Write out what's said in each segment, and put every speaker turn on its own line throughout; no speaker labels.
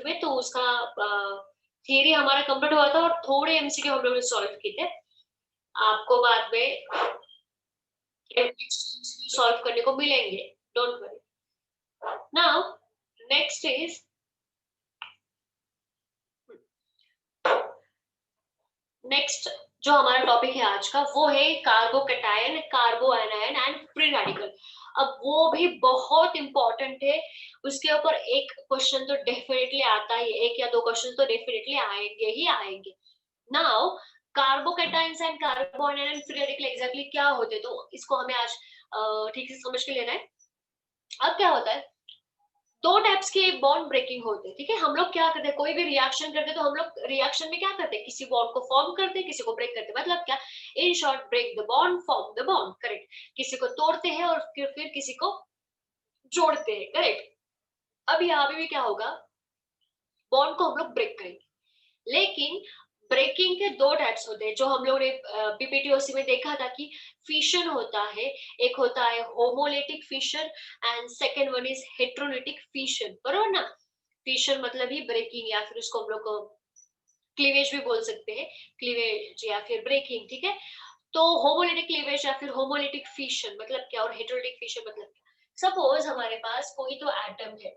में, तो उसका थियरी हमारा कंप्लीट हुआ था और थोड़े एमसीक्यू हम लोगों ने सॉल्व किए थे। आपको बाद में सॉल्व करने को मिलेंगे, don't worry. Now next is, next जो हमारा टॉपिक है आज का वो है कार्बोकैटायन, कार्बोएनायन एंड फ्री रेडिकल। अब वो भी बहुत इंपॉर्टेंट है, उसके ऊपर एक क्वेश्चन तो डेफिनेटली आता ही, एक या दो क्वेश्चन तो डेफिनेटली आएंगे ही आएंगे। Now carbocations and कार्बोएनायन and free radical exactly क्या होते हैं, तो इसको हमें आज ठीक से समझ के लेना है। अब क्या होता है, दो टाइप्स के बॉन्ड ब्रेकिंग होते हैं, ठीक है। हम लोग क्या करते हैं, कोई भी रिएक्शन करते हैं तो हम लोग रिएक्शन में क्या करते हैं, किसी बॉन्ड को फॉर्म करते हैं, किसी को ब्रेक करते हैं। मतलब क्या, in short break the bond, form the bond, correct. किसी को तोड़ते हैं और फिर किसी को जोड़ते हैं, करेक्ट। अब यहाँ पे भी क्या होगा, बॉन्ड को हम लोग ब्रेक करेंगे, लेकिन ब्रेकिंग के दो टाइप्स होते हैं जो हम लोग ने पीपीटीओसी में देखा था कि फिशन होता है, एक होता है homolytic fission and second one is heterolytic fission, बरोबर ना। फिशन मतलब ही ब्रेकिंग, या फिर उसको हम लोग क्लीवेज भी बोल सकते हैं, क्लीवेज या फिर ब्रेकिंग, ठीक है। तो होमोलिटिक क्लीवेज या फिर होमोलिटिक फिशन मतलब क्या, और हेट्रोलिटिक फिशन मतलब क्या। सपोज हमारे पास कोई तो एटम है,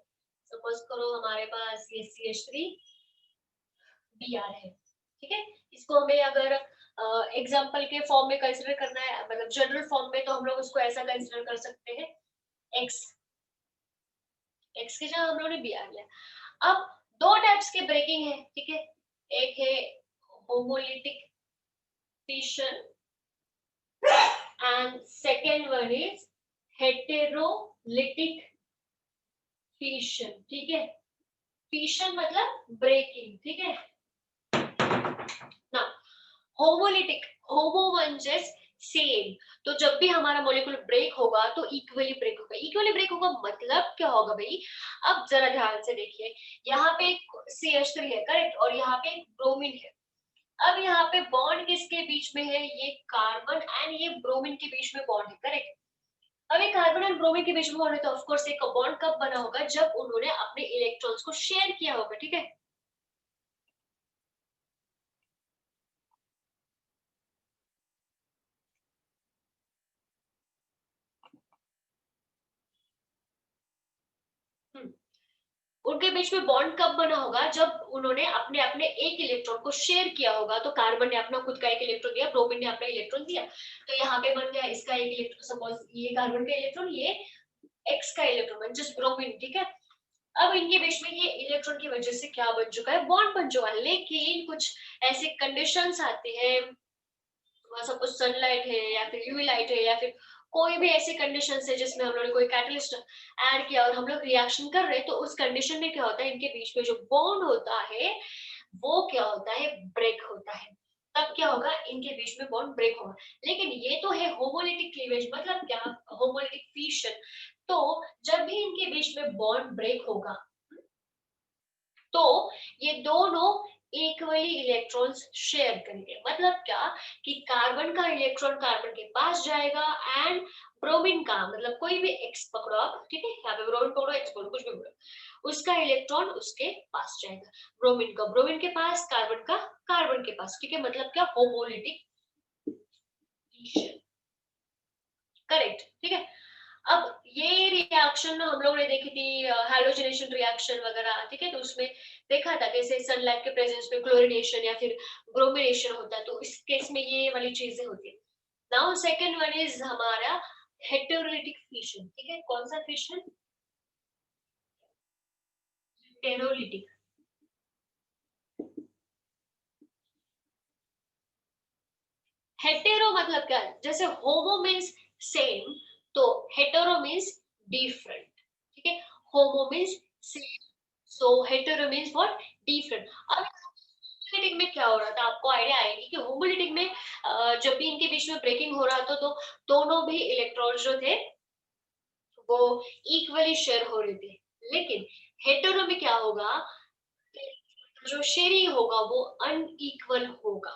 सपोज करो हमारे पास ये CH3 Br है, ठीक है। इसको हमें अगर एग्जाम्पल के फॉर्म में कंसिडर करना है, मतलब जनरल फॉर्म में, तो हम लोग उसको ऐसा कंसिडर कर सकते हैं, एक्स, एक्स की जगह हम लोगों ने Br लिया। अब दो टाइप्स के ब्रेकिंग है, ठीक है। एक है homolytic fission and second one is heterolytic fission, ठीक है। फिशन मतलब ब्रेकिंग, ठीक है ना। होमोलिटिक, होमो म्हणजे सेम, तो जब भी हमारा मॉलिक्यूल ब्रेक होगा तो इक्वली ब्रेक होगा। इक्वली ब्रेक होगा मतलब क्या होगा भाई, अब जरा ध्यान से देखिए, यहाँ पे एक CH3 है, करेक्ट, और यहाँ पे एक ब्रोमीन है। अब यहाँ पे बॉन्ड किसके बीच में है, ये कार्बन एंड ये ब्रोमीन के बीच में बॉन्ड है, करेक्ट। अब ये कार्बन एंड ब्रोमीन के बीच में बॉन्ड है, तो ऑफ कोर्स एक बॉन्ड कब बना होगा, जब उन्होंने अपने इलेक्ट्रॉन्स को शेयर किया होगा, ठीक है। उनके बीच में बॉन्ड कब बना होगा, जब उन्होंने अपने अपने एक इलेक्ट्रॉन को शेयर किया होगा। तो कार्बन ने अपना खुद का एक इलेक्ट्रॉन दिया, ब्रोमीन ने अपना इलेक्ट्रॉन दिया, तो यहाँ पे बन गया इसका एक इलेक्ट्रॉन, सपोज ये कार्बन का इलेक्ट्रॉन, ये एक्स का इलेक्ट्रॉन, जस्ट ब्रोमीन, ठीक है। अब इनके बीच में ये इलेक्ट्रॉन की वजह से क्या बन चुका है, बॉन्ड बन चुका है। लेकिन कुछ ऐसे कंडीशंस आते हैं, सपोज सनलाइट है या फिर यूवी लाइट है, या फिर कोई भी ऐसी कंडीशन है जिसमें हम लोगों ने कोई कैटलिस्ट ऐड किया और हम लोग रिएक्शन कर रहे हैं, तो उस कंडीशन में क्या होता है, इनके बीच में जो बॉन्ड होता है वो क्या होता है, ब्रेक होता है। तब क्या होगा, इनके बीच में बॉन्ड ब्रेक होगा। लेकिन ये तो है होमोलिटिक क्लीवेज, मतलब क्या, होमोलिटिक फिशन। तो जब भी इनके बीच में बॉन्ड ब्रेक होगा तो ये दोनों इक्वली इलेक्ट्रॉन्स शेयर करेंगे। मतलब क्या, कि कार्बन का इलेक्ट्रॉन कार्बन के पास जाएगा एंड ब्रोमीन का, मतलब कोई भी एक्स पकड़ो आप, ठीक है, यहाँ पे ब्रोमीन पकड़ो, एक्स पकड़ो, कुछ भी बोलो, उसका इलेक्ट्रॉन उसके पास जाएगा, ब्रोमीन का ब्रोमीन के पास, कार्बन का कार्बन के पास, ठीक है। मतलब क्या, होमोलिटिक, करेक्ट, ठीक है। अब ये रिएक्शन हम लोग ने देखी थी, हैलोजिनेशन रिएक्शन वगैरह, ठीक है। तो उसमें देखा था कैसे सनलाइट के प्रेजेंस में क्लोरिनेशन या फिर ब्रोमिनेशन होता है, तो इस केस में ये वाली चीजें होती है। नाउ सेकंड वन इज हमारा हेटेरोलिटिक फिशन, ठीक है। कौन सा फिशन, हेटेरोलिटिक। हेटेरो मतलब क्या है, जैसे होमो मीन्स सेम, तो हेटेरो मीन्स डिफरेंट, ठीक है। होमो means same, so hetero means what, different. अब होमोलिटिक में क्या हो रहा था, आपको आइडिया आएगी कि होमोलिटिक में जब भी इनके बीच में ब्रेकिंग हो रहा था तो दोनों भी इलेक्ट्रॉन जो थे वो इक्वली शेयर हो रहे थे। लेकिन हेटेरो में क्या होगा, जो शेयरिंग होगा वो अनइक्वल होगा,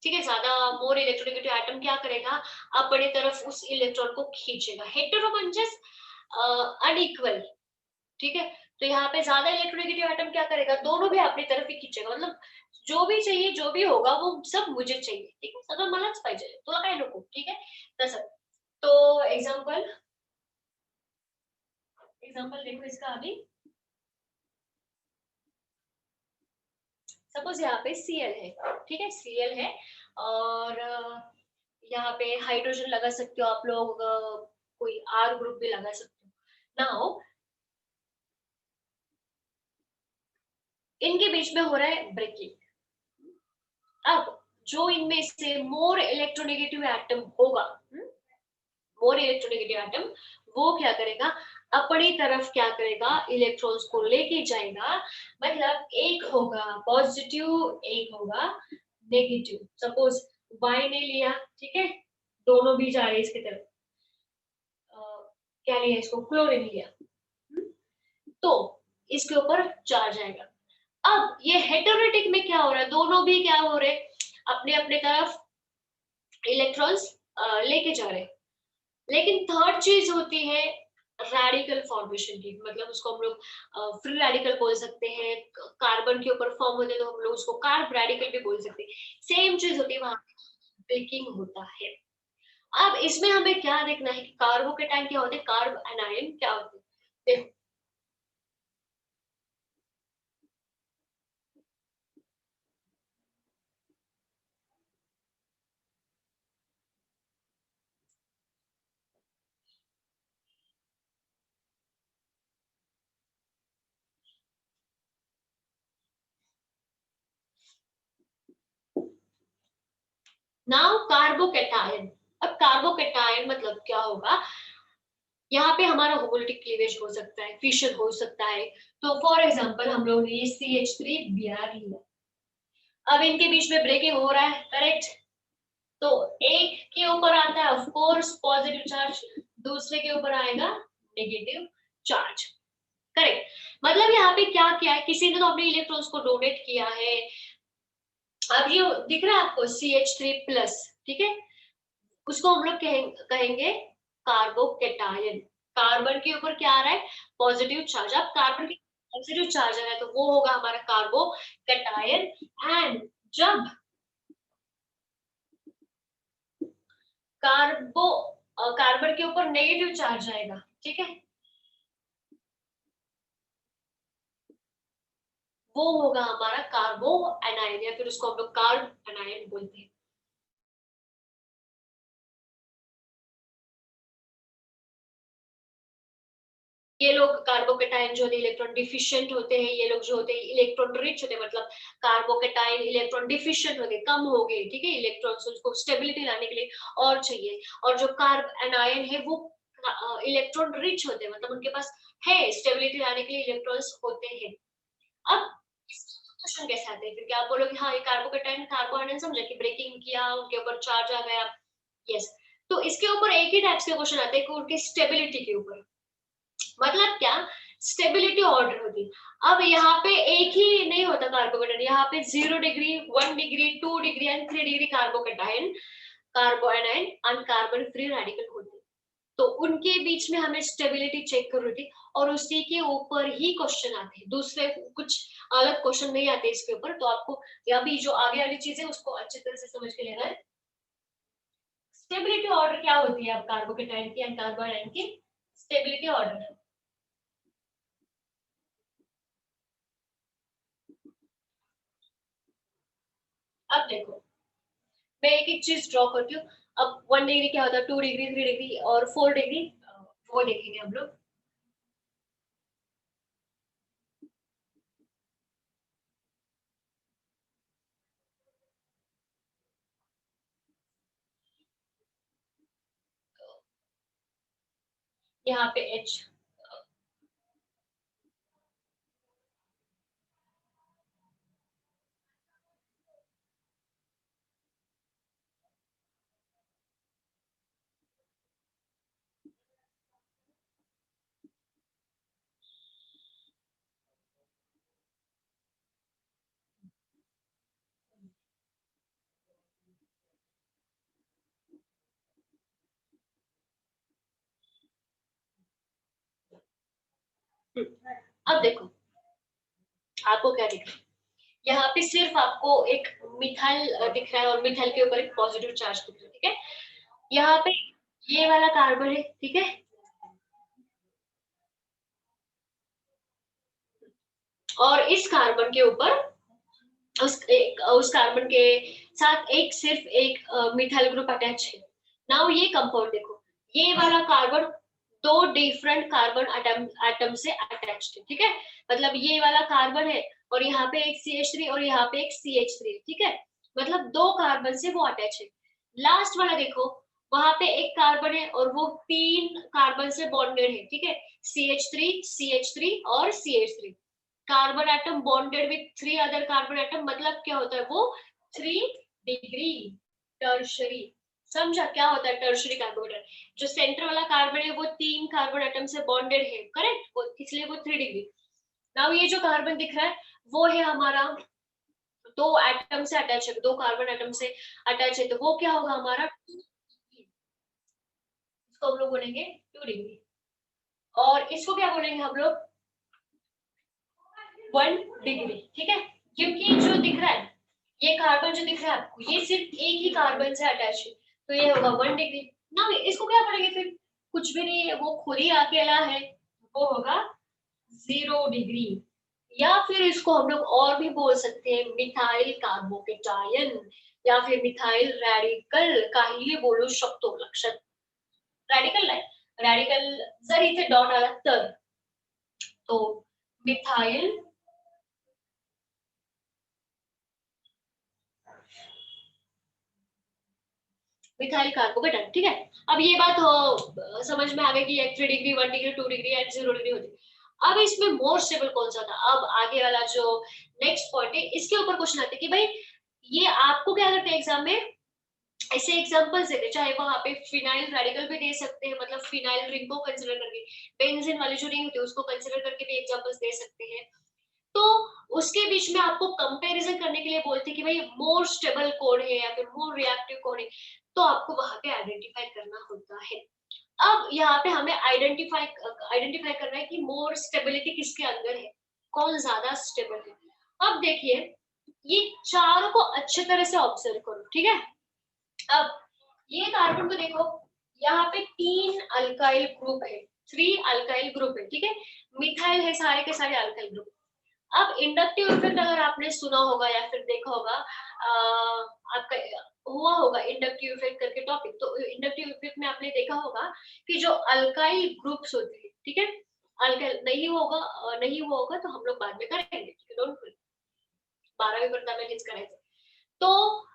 ठीक है। ज्यादा मोर इलेक्ट्रोनेगेटिव एटम क्या करेगा, अपने तरफ उस इलेक्ट्रॉन को खींचेगा। हेटेरो म्हणजे अनइक्वल, ठीक है। तो यहाँ पे ज्यादा इलेक्ट्रोनेगेटिव एटम क्या करेगा, दोनों भी अपनी तरफ ही खींचेगा, मतलब जो भी चाहिए जो भी होगा वो सब मुझे चाहिए, ठीक है, सगळं मलाच पाहिजे, तुला काय नको, ठीक है, तसं। तो एग्जाम्पल एग्जाम्पल देखो इसका अभी। सपोज यहाँ पे Cl है, ठीक है, Cl है, और यहाँ पे हाइड्रोजन लगा सकते हो आप लोग, कोई R ग्रुप भी लगा सकते हो। नाउ इनके बीच में हो रहा है ब्रेकिंग। अब जो इनमें से मोर इलेक्ट्रोनेगेटिव एटम होगा, मोर इलेक्ट्रोनेगेटिव एटम, वो क्या करेगा, अपनी तरफ क्या करेगा, इलेक्ट्रॉन्स को लेके जाएगा। मतलब एक होगा पॉजिटिव, एक होगा नेगेटिव। सपोज वाई ने लिया, ठीक है, दोनों भी जा रहे हैं इसकी तरफ। क्या लिया, इसको क्लोरीन लिया, तो इसके ऊपर चार्ज आएगा। अब ये हेटेरोटिक में क्या हो रहा है, दोनों भी क्या हो रहे हैं, अपने अपने तरफ इलेक्ट्रॉन्स लेके जा रहे हैं। लेकिन थर्ड चीज होती है रेडिकल फॉर्मेशन की, मतलब उसको हम लोग फ्री रेडिकल बोल सकते हैं, कार्बन के ऊपर फॉर्म होते हैं तो हम लोग उसको कार्ब रेडिकल भी बोल सकते हैं। सेम चीज होती है, वहां ब्रेकिंग होता है। अब इसमें हमें क्या देखना है कि कार्बोकेटाइन क्या होते हैं, कार्ब एनायन क्या होते हैं, देखो। Now carbocation. अब कार्बोकेटाइन मतलब क्या होगा, यहाँ पे हमारा होमोलिटिक क्लीवेज हो सकता है, फिशन हो सकता है। तो फॉर एग्जांपल हम लोग ने ये CH3Br लिया, अब इनके बीच में ब्रेकिंग हो रहा है, करेक्ट। तो एक के ऊपर आता है ऑफ कोर्स पॉजिटिव चार्ज, दूसरे के ऊपर आएगा नेगेटिव चार्ज, करेक्ट। मतलब यहाँ पे क्या किया है, किसी ने तो अपने इलेक्ट्रॉन्स को डोनेट किया है। अब ये दिख रहा है आपको CH3+, ठीक है, उसको हम लोग कहेंगे कार्बोकेटायन। कार्बन के ऊपर क्या आ रहा है, पॉजिटिव चार्ज। अब कार्बन के पॉजिटिव चार्ज आ रहा है तो वो होगा हमारा कार्बोकेटायन। एंड जब कार्बो कार्बन के ऊपर नेगेटिव चार्ज आएगा, ठीक है, वो होगा हमारा कार्बो एनायन, या फिर उसको हम लोग कार्ब एनायन बोलते हैं। ये लोग कार्बोकेटाइन जो इलेक्ट्रॉन डिफिशिएंट होते हैं, ये लोग जो होते हैं इलेक्ट्रॉन रिच होते हैं, मतलब कार्बोकेटाइन इलेक्ट्रॉन डिफिशिएंट हो गए, कम हो गए, ठीक है, इलेक्ट्रॉन्स उसको स्टेबिलिटी लाने के लिए और चाहिए। और जो कार्ब एनायन है वो इलेक्ट्रॉन रिच होते हैं, मतलब उनके पास है, स्टेबिलिटी लाने के लिए इलेक्ट्रॉन्स होते हैं। अब क्वेश्चन कैसे आते हैं फिर, क्या आप बोलोगे हाँ ये कार्बोकेटाइन कार्बो आयन समझा कि ब्रेकिंग किया उनके ऊपर चार्ज आ गया, यस। तो इसके ऊपर एक ही टाइप्स के क्वेश्चन आते हैं कि उनकी स्टेबिलिटी के ऊपर, मतलब क्या, स्टेबिलिटी ऑर्डर होती है। अब यहाँ पे एक ही नहीं होता कार्बोकेटाइन, यहाँ पे 0 degree, 1 degree, 2 degree and 3 degree carbocation, carbanion and carbon free radical होते हैं। तो उनके बीच में हमें स्टेबिलिटी चेक करनी थी, और उसी के ऊपर ही क्वेश्चन आते हैं, दूसरे कुछ अलग क्वेश्चन नहीं आते इसके ऊपर। तो आपको अभी जो आगे वाली चीज है उसको अच्छी तरह से समझ के लेना है। स्टेबिलिटी ऑर्डर क्या होती है, अब कार्बोकेटाइन की एंड कार्बोनाइन की स्टेबिलिटी ऑर्डर। अब देखो, मैं एक एक चीज ड्रॉ करती हूँ। अब 1 डिग्री क्या होता है, 2 डिग्री, 3 डिग्री और 4 डिग्री, वो देखेंगे हम लोग। यहाँ पे H, अब देखो आपको क्या दिख रहा है, यहाँ पे सिर्फ आपको एक मिथाइल दिख रहा है और मिथाइल के ऊपर एक पॉजिटिव चार्ज दिख रहा है, ठीक है। यहाँ पे ये वाला कार्बन है, ठीक है, और इस कार्बन के ऊपर उस कार्बन के साथ एक सिर्फ एक मिथाइल ग्रुप अटैच है। नाउ ये कंपाउंड देखो, ये वाला कार्बन दो डिफरेंट कार्बन एटम से अटैच्ड है, ठीक है। मतलब ये वाला कार्बन है और यहाँ पे एक CH3 और यहाँ पे एक CH3 है, ठीक है। मतलब दो कार्बन से वो अटैच है। लास्ट वाला देखो, वहां पे एक कार्बन है और वो तीन कार्बन से बॉन्डेड है, ठीक है। CH3, CH3 और CH3 carbon atom bonded with three other carbon atom, मतलब क्या होता है वो 3 डिग्री टर्शरी। समझा क्या होता है टर्शरी कार्बोनेट? जो सेंटर वाला कार्बन है वो तीन कार्बन एटम से बॉन्डेड है, करेक्ट, इसलिए वो 3 डिग्री। नाउ ये जो कार्बन दिख रहा है वो है हमारा दो एटम से अटैच है, दो कार्बन एटम से अटैच है, तो वो क्या होगा हमारा, इसको हम लोग बोलेंगे 2 डिग्री। और इसको क्या बोलेंगे हम लोग, 1 डिग्री, ठीक है। क्योंकि जो दिख रहा है, ये कार्बन जो दिख रहा है आपको, ये सिर्फ एक ही कार्बन से अटैच है, तो ये होगा 1 डिग्री ना। इसको क्या पढ़ेंगे फिर, कुछ भी नहीं है, वो खुद ही अकेला है, वो होगा 0 डिग्री। या फिर इसको हम लोग और भी बोल सकते हैं मिथाइल कार्बोकेटायन या फिर मिथाइल रॅडिकल, काहीही बोलू शकतो। लक्षात, रॅडिकल नाही, रॅडिकल जर इथे डॉट आला तर, तो मिथाइल मिथाइल कार्बोकेटायन, ठीक है। अब ये बात समझ में आ गई कि 3 degree, 1 degree, 2 degree and 0 degree होती है। अब इसमें मोर स्टेबल कौन सा था, अब आगे वाला जो नेक्स्ट पॉइंट है इसके ऊपर क्वेश्चन आते हैं कि भाई ये आपको क्या करते हैं एग्जाम में, ऐसे एग्जांपल्स देते, चाहे वहां पे फिनाइल रेडिकल भी दे सकते हैं, मतलब फिनाइल रिंग को कंसीडर करके, बेंजीन वाली जो रिंग होती है उसको कंसीडर करके भी एग्जांपल्स दे सकते हैं। तो उसके बीच में आपको कंपैरिजन करने के लिए बोलते हैं कि भाई मोर स्टेबल कौन है या फिर मोर रिएक्टिव कौन है, तो आपको वहां पे आइडेंटिफाई करना होता है। अब यहाँ पे हमें आइडेंटिफाई करना है कि मोर स्टेबिलिटी किसके अंदर है, कौन ज्यादा स्टेबल है। अब देखिए ये चारों को अच्छे तरह से ऑब्जर्व करो, ठीक है। अब ये कार्बन को देखो, यहाँ पे 3 अल्काइल ग्रुप है, 3 अल्काइल ग्रुप है, ठीक है। मिथाइल है सारे के सारे अल्काइल ग्रुप। अब इंडक्टिव इफेक्ट अगर आपने सुना होगा या फिर देखा होगा, आपका हुआ होगा इंडक्टिव इफेक्ट करके टॉपिक, तो इंडक्टिव इफेक्ट में आपने देखा होगा कि जो अल्काइल ग्रुप्स होते हैं, ठीक है, अल्काइल नहीं हुआ होगा तो हम लोग बाद में करेंगे, डोंट वरी, 12वीं पढ़ता में हिच करायचं। तो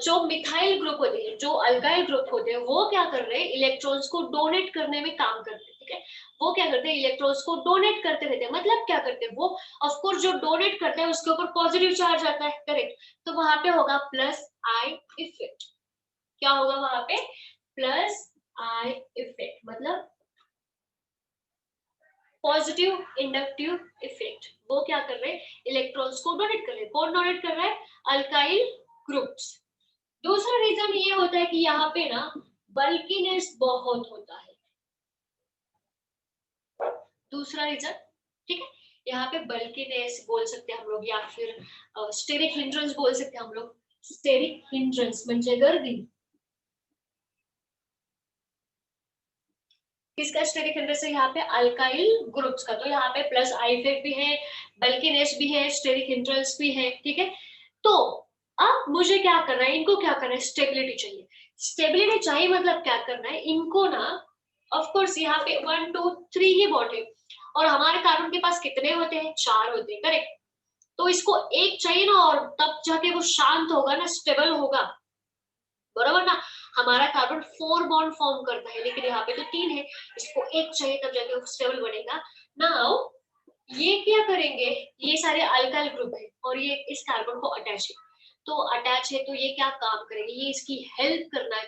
जो मिथाइल ग्रुप होते हैं, जो अल्काइल ग्रुप होते हैं, वो क्या कर रहे हैं, इलेक्ट्रॉन्स को डोनेट करने में काम करते हैं, ठीक है। वो क्या करते हैं, इलेक्ट्रॉन्स को डोनेट करते रहते हैं, मतलब क्या करते हैं वो, ऑफ कोर्स जो डोनेट करते हैं उसके ऊपर पॉजिटिव चार्ज आता है, करेक्ट, तो वहां पे होगा प्लस आई इफेक्ट। क्या होगा वहां पे, प्लस आई इफेक्ट, मतलब पॉजिटिव इंडक्टिव इफेक्ट। वो क्या कर रहे हैं, इलेक्ट्रॉन्स को डोनेट कर रहे हैं। कौन डोनेट कर रहा है, अल्काइल ग्रुप्स। दूसरा रीजन ये होता है कि यहाँ पे ना बल्कीनेस बहुत होता है, दूसरा रीजन, ठीक है। यहाँ पे बल्कीनेस बोल सकते हैं हम लोग, या फिर स्टेरिक हिंड्रेंस बोल सकते हैं हम लोग। स्टेरिक हिंड्रेंस म्हणजे गर्दी, किसका स्टेरिक हिंड्रेंस है, यहाँ पे अल्काइल ग्रुप्स का। तो यहाँ पे प्लस आई इफेक्ट भी है, बल्कीनेस भी है, स्टेरिक हिंड्रेंस भी है, ठीक है। तो अब मुझे क्या करना है, इनको क्या करना है, स्टेबिलिटी चाहिए। स्टेबिलिटी चाहिए मतलब क्या करना है इनको ना, ऑफ कोर्स यहाँ पे 1 2 3 ही बॉन्ड है और हमारे कार्बन के पास कितने होते हैं, 4 होते हैं, करेक्ट। तो इसको एक चाहिए ना, और तब जाके वो शांत होगा ना, स्टेबल होगा, बराबर ना। हमारा कार्बन 4 बॉन्ड फॉर्म करता है लेकिन यहाँ पे तो 3 है, इसको एक चाहिए तब जाके वो स्टेबल बनेगा। नाउ ये क्या करेंगे, ये सारे अल्काइल ग्रुप है और ये इस कार्बन को अटैच है, तो अटैच है तो ये क्या काम करेंगे, ये इसकी हेल्प करना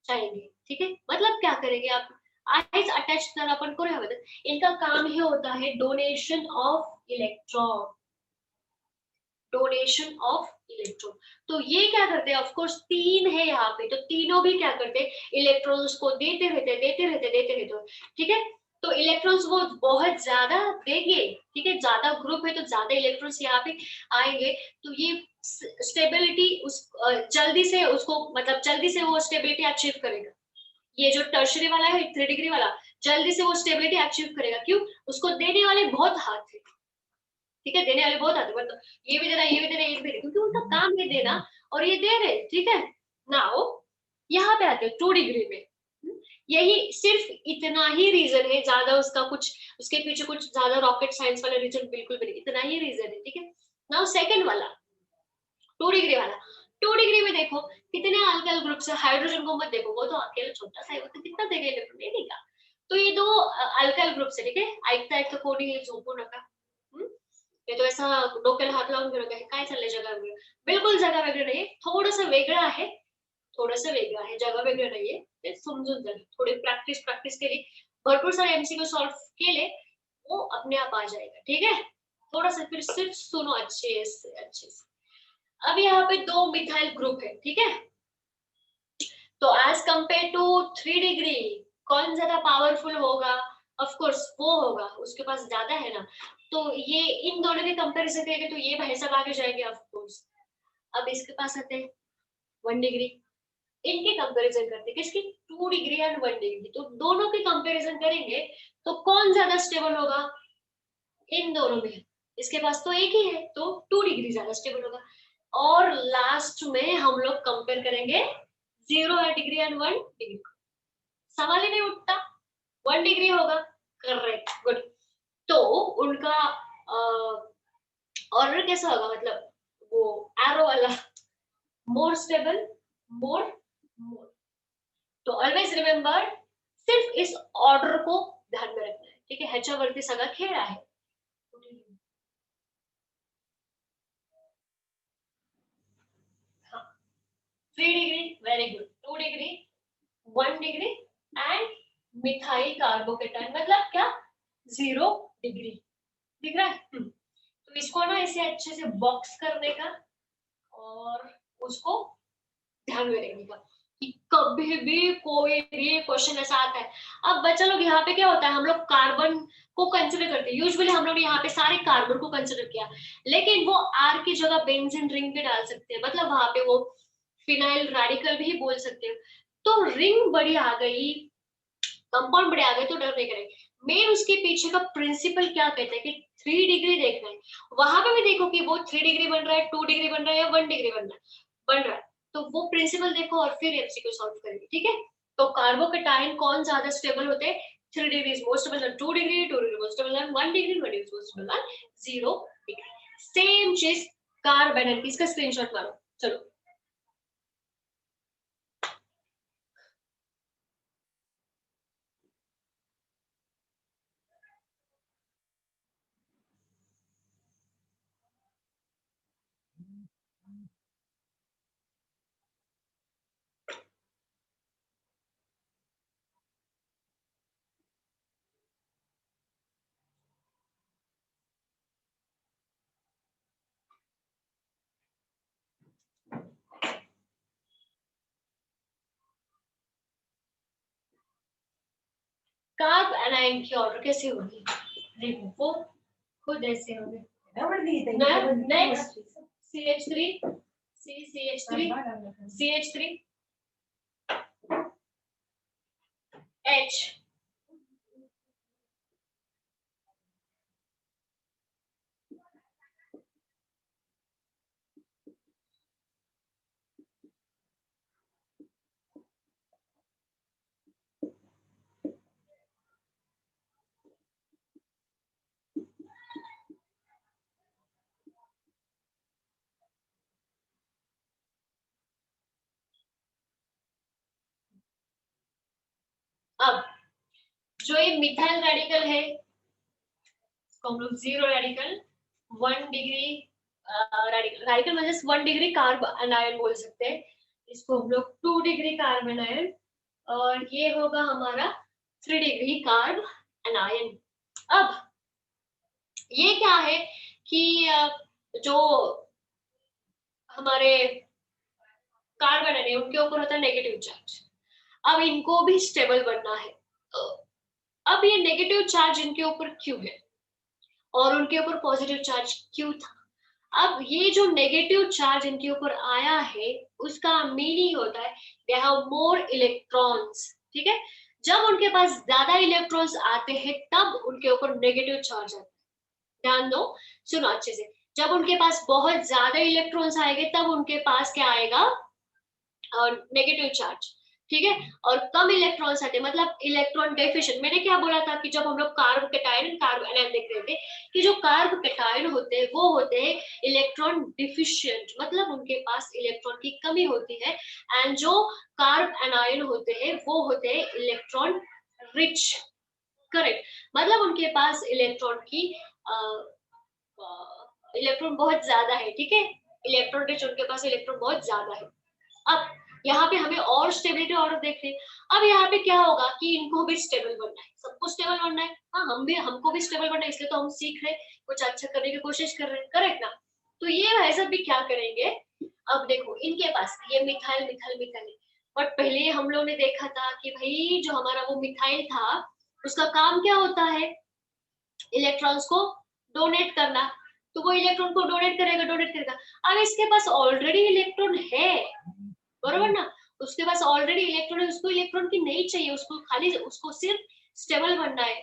चाहेंगे, ठीक है। मतलब क्या करेंगे आप, आइस अटैच तर आपण करूया बदल, इनका काम ही होता है donation of electron, donation of electron. तो ये क्या करते हैं, ऑफ कोर्स 3 है यहाँ पे, तो तीनों भी क्या करते हैं, इलेक्ट्रॉन्स को देते रहते, ठीक है। तो इलेक्ट्रॉन्स वो बहुत ज्यादा देंगे, ठीक है, ज्यादा ग्रुप है तो ज्यादा इलेक्ट्रॉन्स यहाँ पे आएंगे, तो ये स्टेबिलिटी उस जल्दी से उसको मतलब जल्दी से वो स्टेबिलिटी अचीव करेगा। ये जो टर्शरी वाला है 3 डिग्री वाला जल्दी से वो स्टेबिलिटी अचीव करेगा, क्यों? उसको देने वाले बहुत हाथ है, ठीक है, देने वाले बहुत हाथ है, मतलब ये भी देना, ये भी देना, ये भी देना, क्योंकि उनका काम है देना, और ये दे रहे, ठीक है। नाउ यहाँ पे आते हैं 2 डिग्री में। यही सिर्फ इतना ही रीजन है, ज्यादा उसका कुछ उसके पीछे कुछ ज्यादा रॉकेट साइंस वाला रीजन बिल्कुल भी नहीं, इतना ही रीजन है, ठीक है। नाउ सेकंड वाला 2 डिग्री वाला, 2 डिग्री में देखो कितने अल्काइल ग्रुप है, हाइड्रोजन को मत देखो, वो तो अकेला छोटा सा है, वो तो कितना देगा इलेक्ट्रॉन, नहीं देगा। तो ये दो अल्काइल ग्रुप है, ठीक है, ऐकता ऐकता कोणी हे झोपू नका। ये तो ऐसा डोक्याला हात लावून घेऊ नका, हे काय चाललंय जगा वेगळं, बिलकुल जगा वेगळं नाहीये, थोडंसं वेगळं आहे, थोडंसं वेगळं आहे, जगा वेगळं नाहीये, ते समजून जा, थोडी प्रॅक्टिस प्रॅक्टिस केली, भरपूर सारे एमसीक्यू सॉल्व केले, वो अपने आप आ जाएगा, ठीक है। थोड़ा सा फिर सिर्फ सुनो अच्छे से अच्छे से। अब यहाँ पे 2 मिथाइल ग्रुप है, ठीक है, तो एज कंपेयर टू 3 डिग्री कौन ज्यादा पावरफुल होगा? ऑफ कोर्स वो होगा, उसके पास ज्यादा है ना, तो ये इन दोनों के कंपैरिजन करेंगे तो ये भाई साहब आगे जाएंगे ऑफ कोर्स। अब इसके पास आते हैं 1 डिग्री, इनके कंपैरिजन करते हैं, किसकी? 2 डिग्री एंड 1 डिग्री, तो दोनों के कंपैरिजन करेंगे तो कौन ज्यादा स्टेबल होगा इन दोनों में? इसके पास तो एक ही है, तो 2 डिग्री ज्यादा स्टेबल होगा। और लास्ट में हम लोग कंपेयर करेंगे 0 डिग्री एंड 1 डिग्री, सवाल ही नहीं उठता, 1 डिग्री होगा, करेक्ट, गुड। तो उनका ऑर्डर कैसा होगा, मतलब वो एरो वाला, मोर स्टेबल, मोर मोर, तो ऑलवेज रिमेंबर सिर्फ इस ऑर्डर को ध्यान में रखना है, ठीक है, ह्याच्यावरती सगळा खेळ आहे। 3 degree very good, 2 degree, 1 degree and methyl carbocation, मतलब क्या? 0 डिग्री, दिख रहा है? तो इसको ना इसे अच्छे से बॉक्स करने का और उसको ध्यान में रखने का कि कभी भी कोई भी क्वेश्चन ऐसा आता है। अब बच्चा लोग यहाँ पे क्या होता है, हम लोग कार्बन को कंसिडर करते हैं, यूजुअली हम लोग ने यहाँ पे सारे कार्बन को कंसिडर किया, लेकिन वो आर की जगह बेंजीन रिंग पे डाल सकते हैं, मतलब वहां पे वो फिनाइल रेडिकल भी बोल सकते हैं। तो रिंग बड़ी आ गई, कंपाउंड बड़े आ गए तो डर नहीं करेंगे। मेन उसके पीछे का प्रिंसिपल क्या कहता है कि 3 डिग्री देखना है, वहां पे भी देखो कि वो 3 डिग्री बन रहा है, 2 डिग्री बन रहा है या 1 डिग्री बन रहा है, तो वो प्रिंसिपल देखो और फिर एमसीक्यू सॉल्व करेंगे, ठीक है। तो कार्बोकेटाइन कौन ज्यादा स्टेबल होते हैं? 3 degree is most stable, 2 degree, 2 degree most stable, 1 degree, 1 degree most stable, 0 degree. Same चीज कार्बन, इसका स्क्रीनशॉट मारो, चलो। कार्ब एनाइन की ऑर्डर कैसे होगी, देखो वो खुद ऐसे होंगे। Next CH3, CH3, CH3, H, अब जो ये मिथाइल रेडिकल है इसको हम लोग 0 रेडिकल, 1 डिग्री रेडिकल मतलब 1 डिग्री कार्ब एनायन बोल सकते हैं, इसको हम लोग 2 डिग्री कार्ब एनायन, और ये होगा हमारा 3 डिग्री कार्ब एनायन। अब ये क्या है कि जो हमारे कार्बन है उनके ऊपर होता है नेगेटिव चार्ज, अब इनको भी स्टेबल बनना है, अब ये नेगेटिव चार्ज इनके ऊपर क्यों है और उनके ऊपर पॉजिटिव चार्ज क्यों था? अब ये जो नेगेटिव चार्ज इनके ऊपर आया है उसका मीनिंग होता है दे हैव मोर इलेक्ट्रॉन्स, ठीक है। जब उनके पास ज्यादा इलेक्ट्रॉन्स आते हैं तब उनके ऊपर नेगेटिव चार्ज आता है। ध्यान दो, सुनो अच्छे से। जब उनके पास बहुत ज्यादा इलेक्ट्रॉन्स आएंगे तब उनके पास क्या आएगा, और नेगेटिव चार्ज, ठीक है। और कम इलेक्ट्रॉन्स आते मतलब इलेक्ट्रॉन डेफिशिएंट। मैंने क्या बोला था कि जब हम लोग कार्ब कैटायन कार्ब एनायन देख रहे थे कि जो कार्ब कैटायन होते हैं वो होते हैं इलेक्ट्रॉन डिफिशिएंट, मतलब उनके पास इलेक्ट्रॉन की कमी होती है। एंड जो कार्ब एनायन होते हैं वो होते हैं इलेक्ट्रॉन रिच, करेक्ट। मतलब उनके पास इलेक्ट्रॉन की इलेक्ट्रॉन बहुत ज्यादा है, ठीक है। इलेक्ट्रॉन रिच, उनके पास इलेक्ट्रॉन बहुत ज्यादा है। अब यहाँ पे हमें और स्टेबिलिटी और देखते हैं। अब यहाँ पे क्या होगा कि इनको भी स्टेबल बनना है, सबको स्टेबल बनना है। हाँ, हमको भी स्टेबल बनना है, इसलिए तो हम सीख रहे हैं, कुछ अच्छा करने की कोशिश कर रहे हैं, करेक्ट ना। तो ये भाई साहब भी क्या करेंगे, अब देखो इनके पास ये मिथाइल मिथाइल मिथाइल, बट पहले हम लोग ने देखा था कि भाई जो हमारा वो मिथाइल था उसका काम क्या होता है, इलेक्ट्रॉन्स को डोनेट करना। तो वो इलेक्ट्रॉन को डोनेट करेगा डोनेट करेगा। अब इसके पास ऑलरेडी इलेक्ट्रॉन है, बरोबर ना। उसके पास ऑलरेडी इलेक्ट्रॉन है, उसको इलेक्ट्रॉन की नहीं चाहिए, उसको खाली उसको सिर्फ स्टेबल बनना है।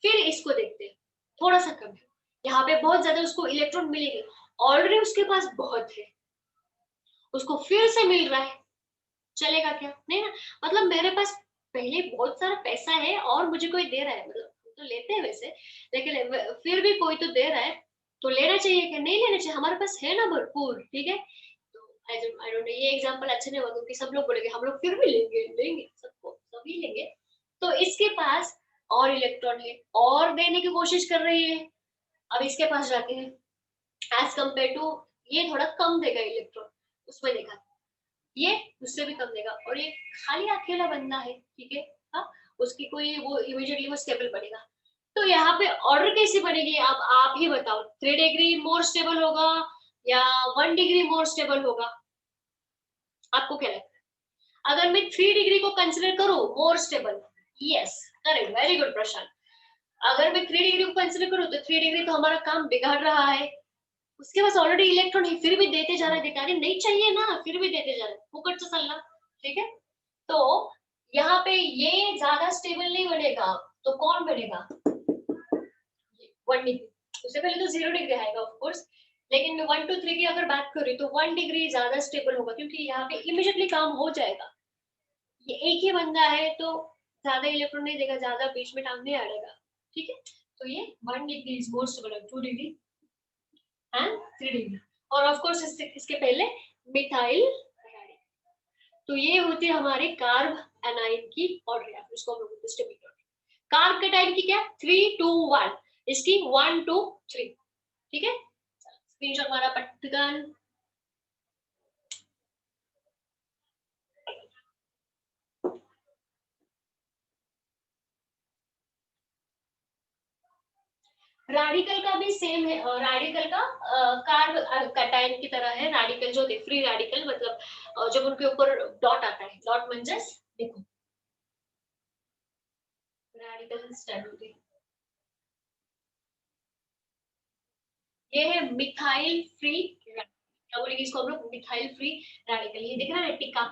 फिर इसको देखते हैं, थोड़ा सा कम है, यहाँ पे बहुत ज्यादा उसको इलेक्ट्रॉन मिलेंगे, ऑलरेडी उसके पास बहुत है, उसको फिर से मिल रहा है, चलेगा क्या, नहीं ना। मतलब मेरे पास पहले बहुत सारा पैसा है और मुझे कोई दे रहा है, मतलब तो लेते हैं वैसे, लेकिन फिर भी कोई तो दे रहा है, तो लेना चाहिए कि नहीं लेना चाहिए, हमारे पास है ना भरपूर, ठीक है। तो आई डोंट नो, ये एग्जांपल अच्छे नहीं होगा क्योंकि सब लोग बोलेंगे हम लोग फिर भी लेंगे लेंगे, सबको सभी लेंगे। तो इसके पास और इलेक्ट्रॉन है और देने की कोशिश कर रही है। अब इसके पास जाते हैं, एज कम्पेयर टू ये थोड़ा कम देगा इलेक्ट्रॉन, उसमें देखा ये उससे भी कम देगा, और ये खाली अकेला बंदा है, ठीक है। हाँ, उसकी कोई वो इमीडिएटली वो स्टेबल बनेगा। तो यहाँ पे ऑर्डर कैसे बनेगी, अब आप ही बताओ, 3 डिग्री मोर स्टेबल होगा या 1 डिग्री मोर स्टेबल होगा, आपको क्या लगता है। अगर मैं 3 डिग्री को कंसिडर करूं more stable, yes, correct, very good Prashant. अगर मैं 3 डिग्री को कंसिडर करूं तो 3 डिग्री तो हमारा काम बिगाड़ रहा है, उसके पास ऑलरेडी इलेक्ट्रॉन है फिर भी देते जा रहा है, देता नहीं चाहिए ना, फिर भी देते जा रहे हैं, फुकट से सल्ला, ठीक है। तो यहाँ पे ये ज्यादा स्टेबल नहीं बनेगा, तो कौन बनेगा, 1 डिग्री। उससे पहले तो 0 डिग्री आएगा ऑफ कोर्स, लेकिन मैं 1 2 3 की अगर बात करूँ तो 1 डिग्री ज्यादा स्टेबल होगा क्योंकि यहाँ पे इमीडिएटली काम हो जाएगा। ये एक ही बंदा है तो ज्यादा इलेक्ट्रॉन नहीं देगा, ज्यादा बीच में टांग नहीं आएगा, ठीक है। तो ये 1 degree is more stable, 2 degree and 3 degree. और ऑफ कोर्स इसके पहले मिथाइल, तो ये होती है हमारे कार्ब एनाइन की ऑर्डर, या उसको हम लोग बोलते हैं स्टेबिलिटी ऑर्डर। कार्ब कैटाइन की क्या 3 2 1, इसकी 1 2 3, ठीक है। स्क्रीनशॉट मारा पटकन। रेडिकल का भी सेम है, रेडिकल का कार्ब कैटायन की तरह है। रेडिकल जो फ्री रेडिकल मतलब जब उनके ऊपर डॉट आता है, डॉट म्हणजे देखो रेडिकल स्टेबिलिटी, ये है मिथाइल फ्री, क्या बोलेंगे इसको हम लोग, मिथाइल फ्री रेडिकल। ये दिख रहा है टिका,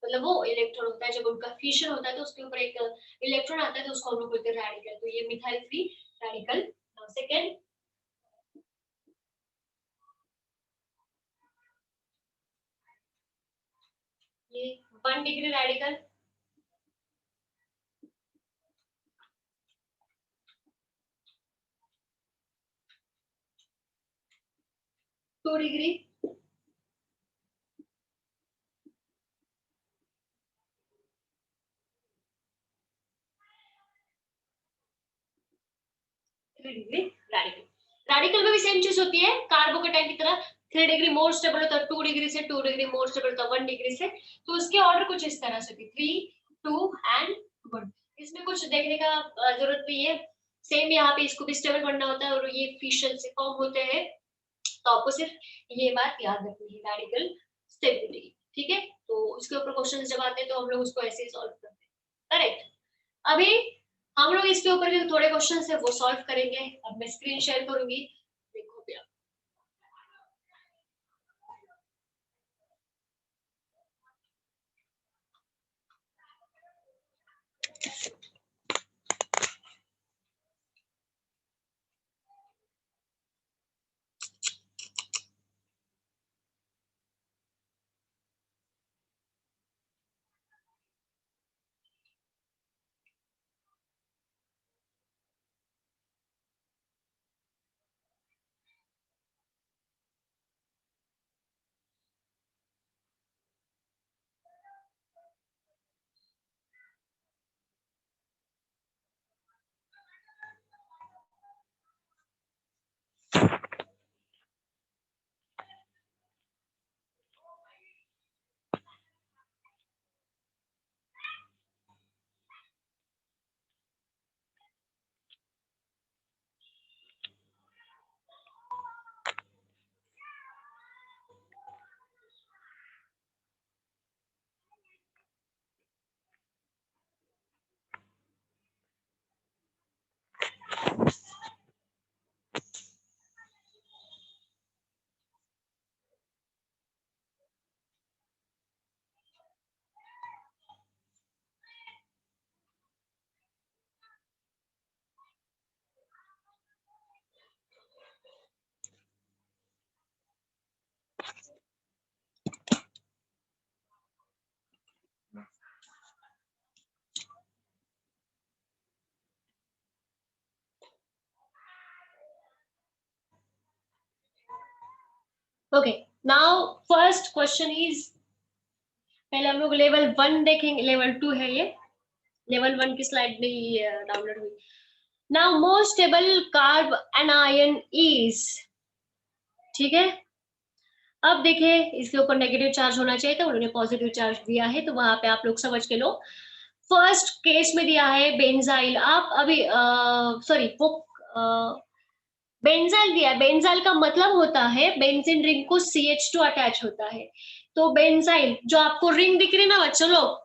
मतलब वो इलेक्ट्रॉन होता है जब उनका फ्यूजन होता है तो उसके ऊपर एक इलेक्ट्रॉन आता है तो उसको हम लोग बोलते हैं रेडिकल। तो ये मिथाइल फ्री रेडिकल। सेकेंड, ये 1 degree radical, 2 degree, 3 degree radical. Radical में भी सेम चीज होती है कार्बोकेटाइन की तरह, 3 डिग्री मोर स्टेबल होता है 2 डिग्री से, 2 डिग्री मोर स्टेबल होता है 1 डिग्री से। तो उसके ऑर्डर कुछ इस तरह से होती है 3 2 एंड 1। इसमें कुछ देखने का जरूरत नहीं है, सेम यहाँ पे इसको भी स्टेबल बनना होता है और ये फिशन से फॉर्म होते हैं। तो आपको सिर्फ ये बात याद रखनी है, रेडिकल स्टेबिलिटी, ठीक है। तो उसके ऊपर क्वेश्चन जब आते हैं तो हम लोग उसको ऐसे ही सॉल्व करते हैं, करेक्ट। अभी हम लोग इसके ऊपर जो थोड़े क्वेश्चन है वो सॉल्व करेंगे। अब मैं स्क्रीन शेयर करूंगी, देखो भैया। Okay, now first question is, पहले हम लोग लेवल 1 देखेंगे, लेवल 2 है ये, लेवल 1 की स्लाइड नहीं डाउनलोड हुई। Now most stable carb anion is, ठीक है। अब देखिए, इसके ऊपर नेगेटिव चार्ज होना चाहिए था, उन्होंने पॉजिटिव चार्ज दिया है, तो वहां पे आप लोग समझ के लो। फर्स्ट केस में दिया है बेंजाइल, आप अभी सॉरी वो बेंजाइल दिया है। बेंजाइल का मतलब होता है बेंजीन रिंग को CH2 अटैच होता है। तो बेंजाइल जो आपको रिंग दिख रही है ना बच्चों लोग,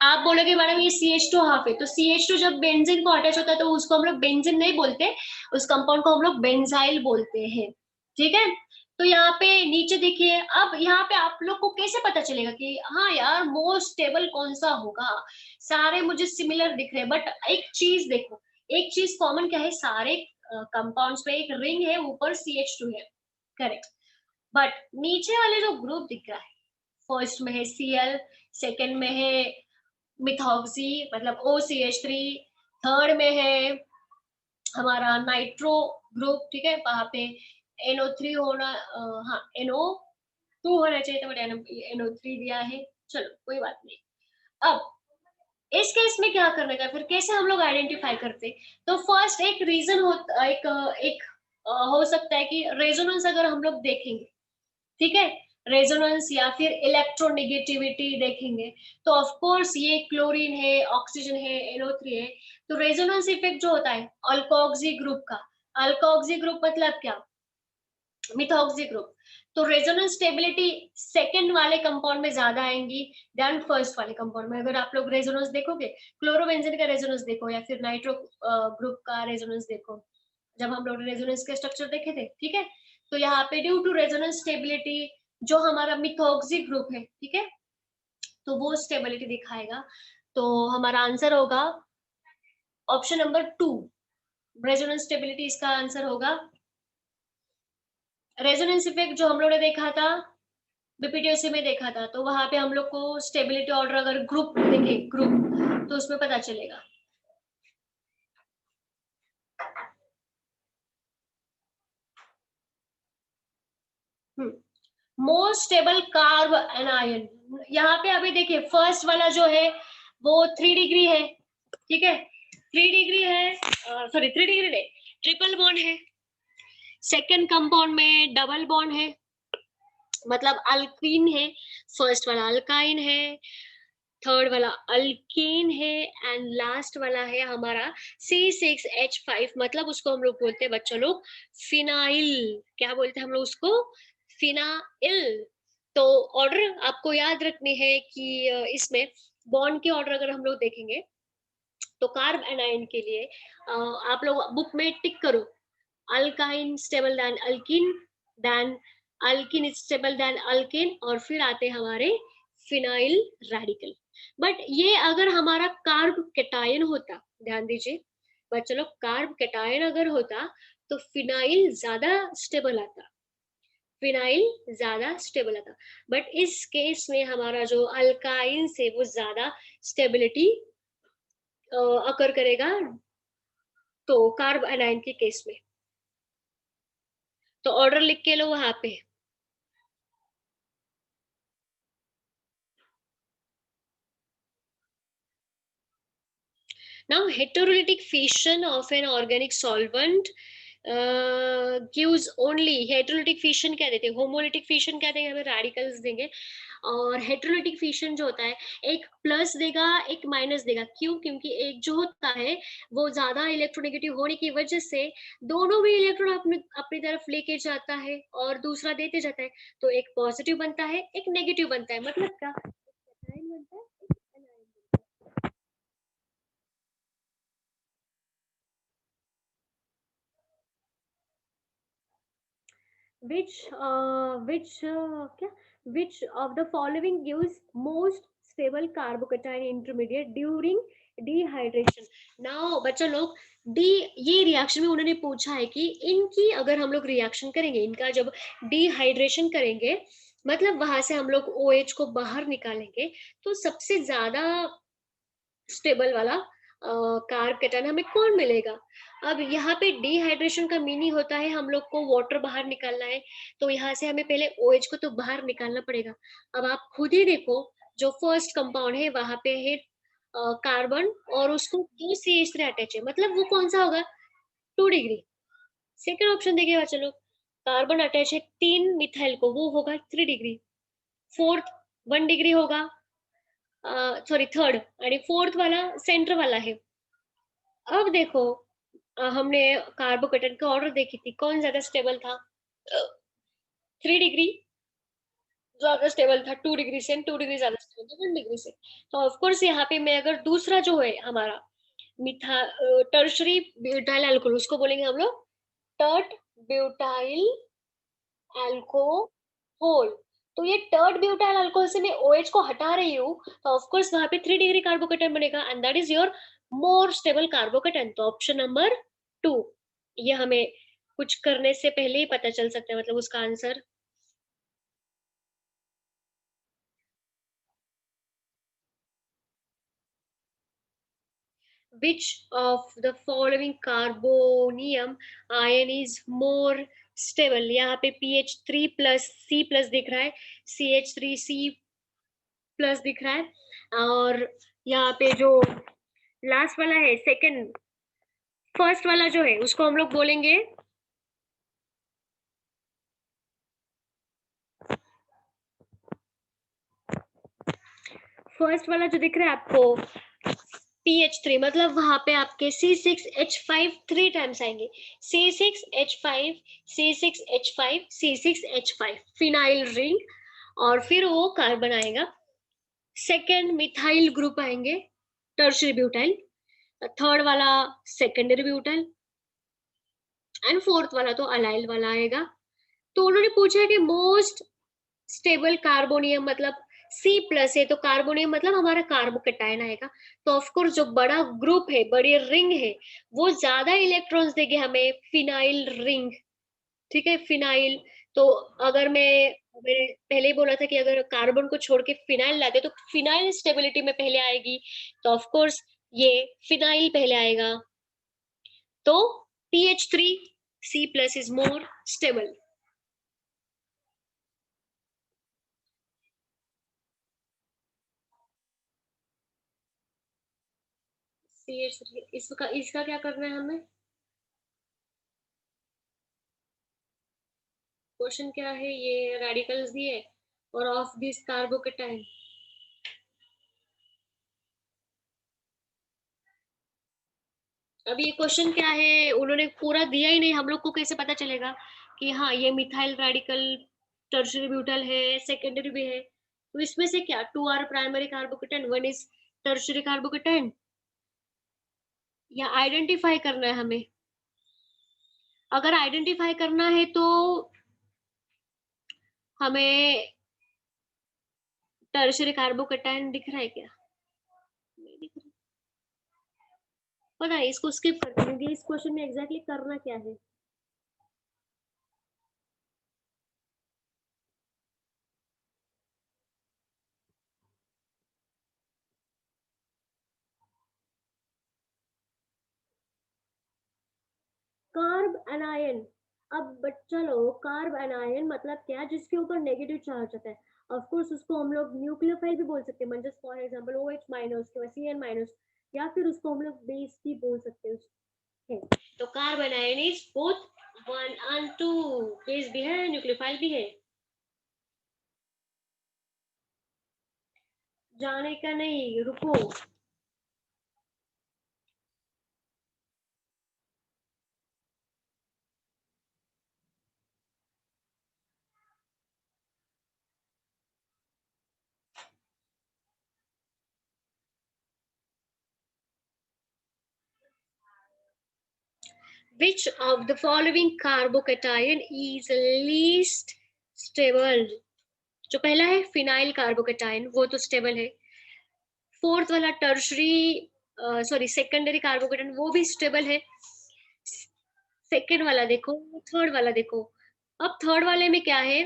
आप बोलोगे मैडम ये CH2 हाफ है, तो CH2 जब बेंजीन को अटैच होता है तो उसको हम लोग बेंजीन नहीं बोलते, उस कंपाउंड को हम लोग बेंजाइल बोलते हैं, ठीक है। तो यहाँ पे नीचे देखिए, अब यहाँ पे आप लोग को कैसे पता चलेगा कि हाँ यार मोस्ट स्टेबल कौन सा होगा, सारे मुझे सिमिलर दिख रहे हैं, बट एक चीज देखो, एक चीज कॉमन क्या है, सारे कंपाउंड्स में एक रिंग है, ऊपर CH2 है, करेक्ट। बट नीचे वाले जो ग्रुप दिख रहा है, फर्स्ट में है Cl, सेकंड में है मिथॉक्सी मतलब OCH3, थर्ड में है हमारा नाइट्रो ग्रुप, ठीक है, वहां पे NO3 होना, हाँ NO2 होना चाहिए था, बट NO3 दिया है, चलो कोई बात नहीं। अब इस केस में क्या करने का, फिर कैसे हम लोग आइडेंटिफाई करते, तो फर्स्ट एक रीजन हो, एक हो सकता है कि रेजोनेंस अगर हम लोग देखेंगे, ठीक है, रेजोनेंस या फिर इलेक्ट्रोनेगेटिविटी देखेंगे, तो ऑफ कोर्स ये क्लोरीन है, ऑक्सीजन है, NO3 है, तो रेजोनेंस इफेक्ट जो होता है अल्कोक्सी ग्रुप का, अल्कोक्सी ग्रुप मतलब क्या, मिथॉक्सी ग्रुप, तो रेजोनेंस स्टेबिलिटी सेकंड वाले कंपाउंड में ज्यादा आएंगी देन फर्स्ट वाले कंपाउंड में। अगर आप लोग रेजोनेंस देखोगे, क्लोरोबेंजीन का रेजोनेंस देखो या फिर नाइट्रो ग्रुप का रेजोनेंस देखो, जब हम लोग रेजोनेंस के स्ट्रक्चर देखे थे, ठीक है, तो यहाँ पे ड्यू टू रेजोनेंस स्टेबिलिटी जो हमारा मिथॉक्सी ग्रुप है, ठीक है, तो वो स्टेबिलिटी दिखाएगा। तो हमारा आंसर होगा ऑप्शन नंबर 2, रेजोनेंस स्टेबिलिटी इसका आंसर होगा। रेजोनेंस इफेक्ट जो हम लोग ने देखा था बीपीटीएससी में देखा था, तो वहां पे हम लोग को स्टेबिलिटी ऑर्डर अगर ग्रुप देखे, ग्रुप, तो उसमें पता चलेगा। मोस्ट स्टेबल कार्ब एनायन, यहाँ पे अभी देखिए फर्स्ट वाला जो है वो 3 डिग्री है, ठीक है, 3 डिग्री है, सॉरी 3 डिग्री नहीं, ट्रिपल बॉन्ड है, सेकेंड कंपाउंड में डबल बॉन्ड है, मतलब अल्कीन है, फर्स्ट वाला अल्काइन है, थर्ड वाला अल्केन है, एंड लास्ट वाला है हमारा C6H5, मतलब उसको हम लोग बोलते हैं बच्चों लोग फिनाइल, क्या बोलते हैं हम लोग उसको, फिनाइल। तो ऑर्डर आपको याद रखनी है कि इसमें बॉन्ड के ऑर्डर अगर हम लोग देखेंगे तो कार्ब एनाइन के लिए आप लोग बुक में टिक करो, alkyne stable than alkene, then alkene is stable than alkane, और फिर आते हमारे फिनाइल रेडिकल। बट ये अगर हमारा कार्ब कैटायन होता, ध्यान दीजिए बच्चों लोग, कार्ब कैटायन अगर होता तो फिनाइल ज्यादा स्टेबल आता, फिनाइल ज्यादा स्टेबल आता। बट इस केस में हमारा जो अल्काइन से वो ज्यादा स्टेबिलिटी अकर करेगा, तो कार्ब एनाइन के केस में। तो ऑर्डर लिख के लो वहां पे। Now, heterolytic fission of an organic solvent gives only, heterolytic fission क्या देते हैं, होमोलिटिक फिशन क्या देंगे, हमें रेडिकल्स देंगे। और हेटेरोलिटिक फिशन जो होता है, एक प्लस देगा एक माइनस देगा। क्यों? क्योंकि एक जो होता है वो ज्यादा इलेक्ट्रोनेगेटिव होने की वजह से दोनों भी इलेक्ट्रॉन अपने अपनी तरफ लेके जाता है और दूसरा देते जाता है, तो एक पॉजिटिव बनता है एक नेगेटिव बनता है। मतलब क्या, एक बनता है एक anion बनता है। Which of the following gives most stable carbocation intermediate during dehydration? Now बच्चा लोग, डी, ये रिएक्शन में उन्होंने पूछा है कि इनकी अगर हम लोग रिएक्शन करेंगे, इनका जब डिहाइड्रेशन करेंगे, मतलब वहां से हम लोग OH को बाहर निकालेंगे, तो सबसे ज्यादा स्टेबल वाला कार्ब कैटायन हमें कौन मिलेगा। अब यहाँ पे डिहाइड्रेशन का मीनिंग होता है हम लोग को वाटर बाहर निकालना है, तो यहाँ से हमें पहले OH को तो बाहर निकालना पड़ेगा। अब आप खुद ही देखो, जो फर्स्ट कंपाउंड है वहां पे है कार्बन, और उसको 2 CH3 अटैच है, मतलब वो कौन सा होगा, 2 डिग्री। सेकेंड ऑप्शन देखिएगा चलो, कार्बन अटैच है 3 मिथाइल को, वो होगा 3 डिग्री। फोर्थ 1 डिग्री होगा, सॉरी थर्ड, आणि फोर्थ वाला सेंटर वाला है। अब देखो, हमने कार्बोकेटन का ऑर्डर देखी थी, कौन ज्यादा स्टेबल था, 3 डिग्री ज्यादा स्टेबल था 2 डिग्री से, 2 डिग्री ज्यादा स्टेबल था 1 डिग्री से। तो ऑफकोर्स यहाँ पे मैं अगर दूसरा जो है हमारा मिथा टर्शरी ब्यूटाइल अल्कोहल, उसको बोलेंगे हम लोग टर्ट ब्यूटाइल अल्कोहल। तो ये टर्ट ब्यूटाइल अल्कोहल से मैं OH को हटा रही हूँ, तो ऑफकोर्स वहां पे 3 डिग्री कार्बोकेटन बनेगा, and that is your more stable कार्बोकेटन। तो ऑप्शन नंबर 2, ये हमें कुछ करने से पहले ही पता चल सकता है, मतलब उसका answer. Which of the following carbonium ion is more stable? यहाँ पे PH3 प्लस C प्लस दिख रहा है, CH3C प्लस दिख रहा है, और यहाँ पे जो लास्ट वाला है सेकंड, फर्स्ट वाला जो है उसको हम लोग बोलेंगे, फर्स्ट वाला जो दिख रहा है आपको PH3, मतलब वहां पे आपके C6H5 3 टाइम्स आएंगे, C6H5 C6H5 C6H5, phenyl ring, और फिर वो कार्बन आएगा, सेकेंड मिथाइल ग्रुप आएंगे, टर्शरी ब्यूटाइल, थर्ड वाला सेकेंडरी ब्यूटाइल, एंड फोर्थ वाला तो अलाइल वाला आएगा। तो उन्होंने पूछा है कि मोस्ट स्टेबल कार्बोनियम, मतलब C प्लस है तो कार्बोनियम मतलब हमारा कार्बोकेटायन आएगा। तो ऑफकोर्स जो बड़ा ग्रुप है, बड़ी रिंग है, वो ज्यादा इलेक्ट्रॉन्स देंगे हमें, फिनाइल रिंग। ठीक है, फिनाइल। तो अगर मैंने पहले ही बोला था कि अगर कार्बन को छोड़ के फिनाइल लाते तो फिनाइल स्टेबिलिटी में पहले आएगी, तो ऑफकोर्स ये फिनाइल पहले आएगा। तो PH3C plus is more stable. CH3, इसका क्या करना है हमें, क्वेश्चन क्या है, ये रेडिकल्स दिए और ऑफ दिस कार्बोकेटाइन। अब ये क्वेश्चन क्या है, उन्होंने पूरा दिया ही नहीं, हम लोग को कैसे पता चलेगा कि हाँ ये मिथाइल रेडिकल टर्शरी ब्यूटल है, सेकेंडरी भी है। तो इसमें से क्या, 2 are primary carbocation, 1 is tertiary carbocation. या आइडेंटिफाई करना है हमें? अगर आइडेंटिफाई करना है तो हमें टर्शियरी कार्बोकैटायन दिख रहा है क्या? नहीं दिख रहा। पता है, इसको स्किप करते हैं क्योंकि इस क्वेश्चन में एग्जैक्टली करना क्या है। Carb anion. अब चलो, कार्ब एनायन मतलब क्या? जिसके ऊपर नेगेटिव चार्ज होता है। ऑफ कोर्स उसको हम लोग न्यूक्लियोफाइल भी बोल सकते हैं, just for example OH minus के Cn माइनस, या फिर उसको हम लोग बेस भी बोल सकते हैं। तो carb anion is both 1 and 2, base भी है न्यूक्लियोफाइल भी है। जाने का नहीं, रुको। Which of the following carbocation is least stable? जो पहला है फिनाइल कार्बोकेटाइन, वो तो स्टेबल है। फोर्थ वाला टर्शरी, सॉरी सेकेंडरी कार्बोकेटाइन, वो भी स्टेबल है। सेकेंड वाला देखो, थर्ड वाला देखो। अब थर्ड वाले में क्या है?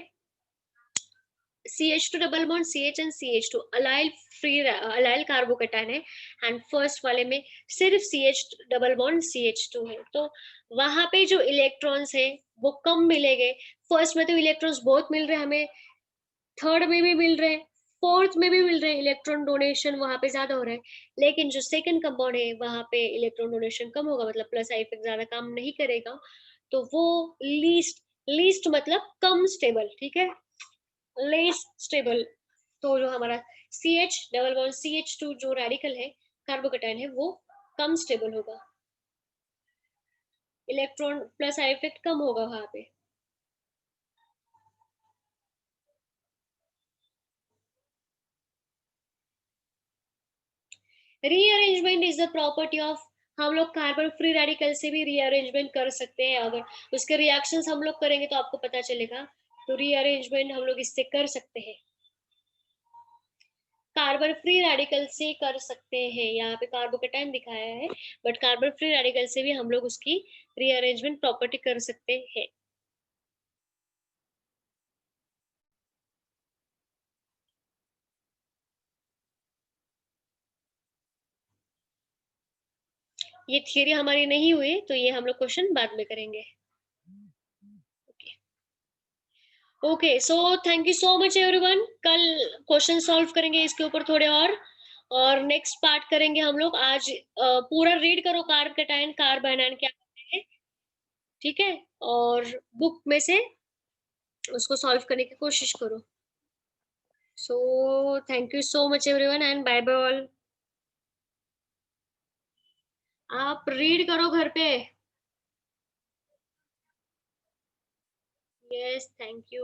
CH2 double bond CH and CH2 allyl free allyl carbocation है। एंड फर्स्ट वाले में सिर्फ CH डबल बॉन्ड CH2 है। तो वहां पे जो इलेक्ट्रॉन्स है वो कम मिलेंगे। फर्स्ट में तो इलेक्ट्रॉन्स बहुत मिल रहे हैं हमें, थर्ड में भी मिल रहे हैं, फोर्थ में भी मिल रहे हैं, इलेक्ट्रॉन डोनेशन वहां पे ज्यादा हो रहा है। लेकिन जो सेकंड कंपाउंड है वहां पे इलेक्ट्रॉन डोनेशन कम होगा, मतलब प्लस आई इफेक्ट ज्यादा काम नहीं करेगा। तो वो लीस्ट, लीस्ट मतलब कम स्टेबल, ठीक है, लेस स्टेबल। तो जो हमारा CH डबल बॉन्ड CH2 जो रेडिकल है, कार्बोकेटाइन है, वो कम स्टेबल होगा, इलेक्ट्रॉन प्लस आई इफेक्ट कम होगा वहां पे। Rearrangement is the property of, हम लोग कार्बन फ्री रेडिकल से भी रीअरेंजमेंट कर सकते हैं। अगर उसके रिएक्शंस हम लोग करेंगे तो आपको पता चलेगा। तो रीअरेंजमेंट हम लोग इससे कर सकते हैं, कार्बन फ्री रेडिकल से कर सकते हैं। यहाँ पे कार्बोकेटाइन दिखाया है, बट कार्बन फ्री रेडिकल से भी हम लोग उसकी रीअरेंजमेंट प्रॉपर्टी कर सकते हैं। ये थियरी हमारी नहीं हुई, तो ये हम लोग क्वेश्चन बाद में करेंगे। Okay, so thank you so much everyone. कल क्वेश्चन सॉल्व करेंगे इसके ऊपर थोड़े और नेक्स्ट पार्ट करेंगे हम लोग। आज पूरा रीड करो, कार्ब कैटायन कार्ब एनायन क्या होते हैं, ठीक है, और बुक में से उसको सॉल्व करने की कोशिश करो। So thank you so much everyone and bye bye all. आप रीड करो घर पे। Yes, thank you.